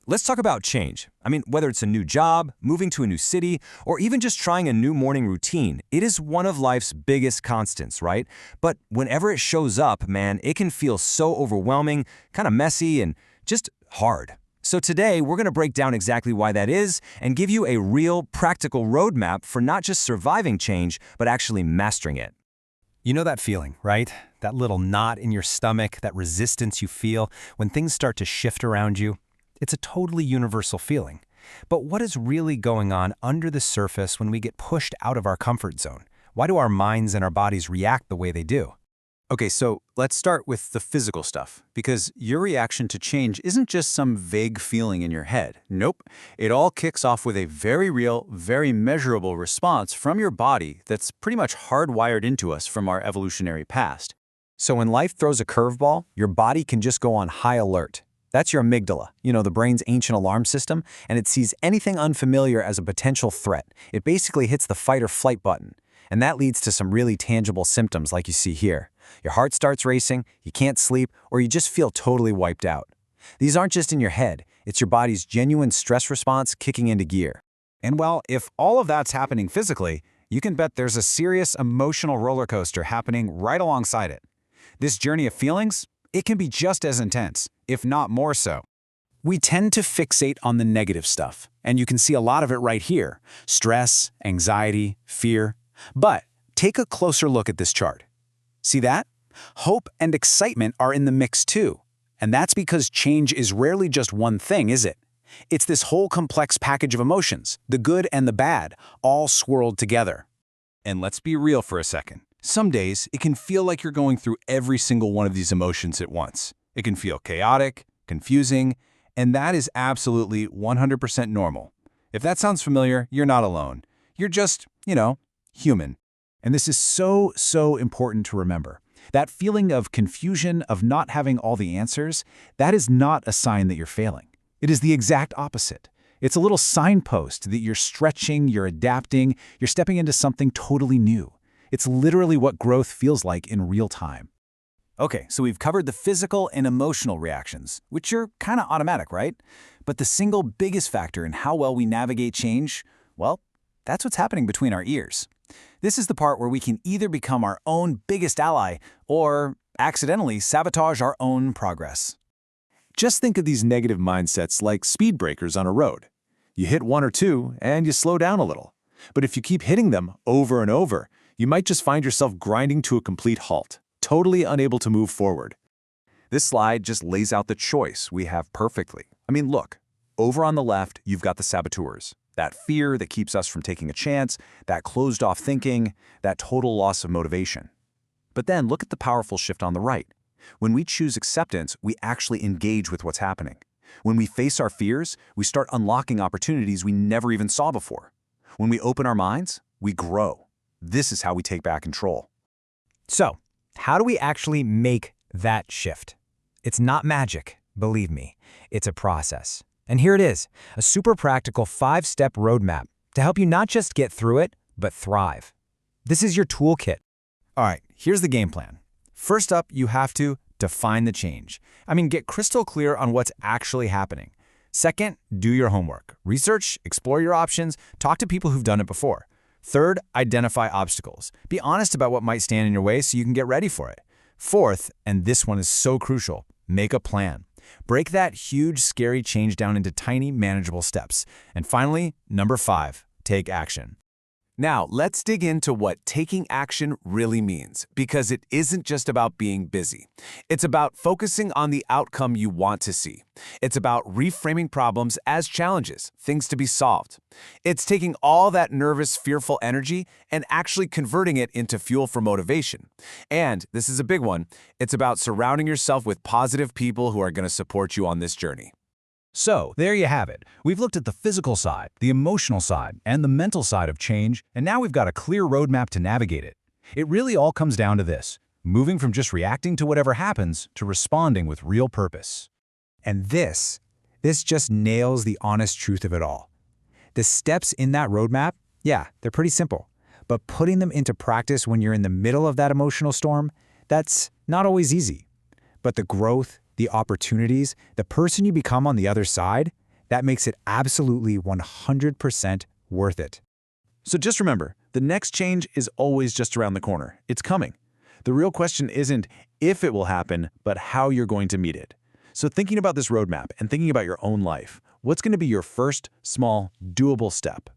Let's talk about change. I mean, whether it's a new job, moving to a new city, or even just trying a new morning routine, it is one of life's biggest constants, right? But whenever it shows up, man, it can feel so overwhelming, kind of messy, and just hard. So today, we're going to break down exactly why that is and give you a real, practical roadmap for not just surviving change, but actually mastering it. You know that feeling, right? That little knot in your stomach, that resistance you feel when things start to shift around you? It's a totally universal feeling. But what is really going on under the surface when we get pushed out of our comfort zone? Why do our minds and our bodies react the way they do? Okay, so let's start with the physical stuff, because your reaction to change isn't just some vague feeling in your head. Nope. It all kicks off with a very real, very measurable response from your body that's pretty much hardwired into us from our evolutionary past. So when life throws a curveball, your body can just go on high alert. That's your amygdala, the brain's ancient alarm system, and it sees anything unfamiliar as a potential threat. It basically hits the fight or flight button. And that leads to some really tangible symptoms like you see here. Your heart starts racing, you can't sleep, or you just feel totally wiped out. These aren't just in your head, it's your body's genuine stress response kicking into gear. And well, if all of that's happening physically, you can bet there's a serious emotional roller coaster happening right alongside it. This journey of feelings, it can be just as intense, if not more so. We tend to fixate on the negative stuff, and you can see a lot of it right here: stress, anxiety, fear. But take a closer look at this chart. See that? Hope and excitement are in the mix too. And that's because change is rarely just one thing, is it? It's this whole complex package of emotions, the good and the bad, all swirled together. And let's be real for a second. Some days, it can feel like you're going through every single one of these emotions at once. It can feel chaotic, confusing, and that is absolutely 100% normal. If that sounds familiar, you're not alone. You're just, human. And this is so important to remember. That feeling of confusion, of not having all the answers, that is not a sign that you're failing. It is the exact opposite. It's a little signpost that you're stretching, you're adapting, you're stepping into something totally new. It's literally what growth feels like in real time. Okay, so we've covered the physical and emotional reactions, which are kind of automatic, right? But the single biggest factor in how well we navigate change, well, that's what's happening between our ears. This is the part where we can either become our own biggest ally or accidentally sabotage our own progress. Just think of these negative mindsets like speed breakers on a road. You hit one or two and you slow down a little. But if you keep hitting them over and over, you might just find yourself grinding to a complete halt, totally unable to move forward. This slide just lays out the choice we have perfectly. I mean, look, over on the left, you've got the saboteurs. That fear that keeps us from taking a chance, that closed-off thinking, that total loss of motivation. But then look at the powerful shift on the right. When we choose acceptance, we actually engage with what's happening. When we face our fears, we start unlocking opportunities we never even saw before. When we open our minds, we grow. This is how we take back control. So, how do we actually make that shift? It's not magic, believe me. It's a process. And here it is, a super practical 5-step roadmap to help you not just get through it, but thrive. This is your toolkit. All right, here's the game plan. First up, you have to define the change. Get crystal clear on what's actually happening. Second, do your homework. Research, explore your options, talk to people who've done it before. Third, identify obstacles. Be honest about what might stand in your way so you can get ready for it. Fourth, and this one is so crucial, make a plan. Break that huge, scary change down into tiny, manageable steps. And finally, number 5, take action. Now, let's dig into what taking action really means, because it isn't just about being busy. It's about focusing on the outcome you want to see. It's about reframing problems as challenges, things to be solved. It's taking all that nervous, fearful energy and actually converting it into fuel for motivation. And, this is a big one, it's about surrounding yourself with positive people who are going to support you on this journey. So, there you have it. We've looked at the physical side, the emotional side, and the mental side of change, and now we've got a clear roadmap to navigate it. It really all comes down to this: moving from just reacting to whatever happens to responding with real purpose. And this just nails the honest truth of it all. The steps in that roadmap, yeah, they're pretty simple. But putting them into practice when you're in the middle of that emotional storm, that's not always easy. But the growth, the opportunities, the person you become on the other side, That makes it absolutely 100% worth it. So just remember, the next change is always just around the corner. It's coming. The real question isn't if it will happen, but how you're going to meet it. So thinking about this roadmap and thinking about your own life, what's going to be your first, small, doable step?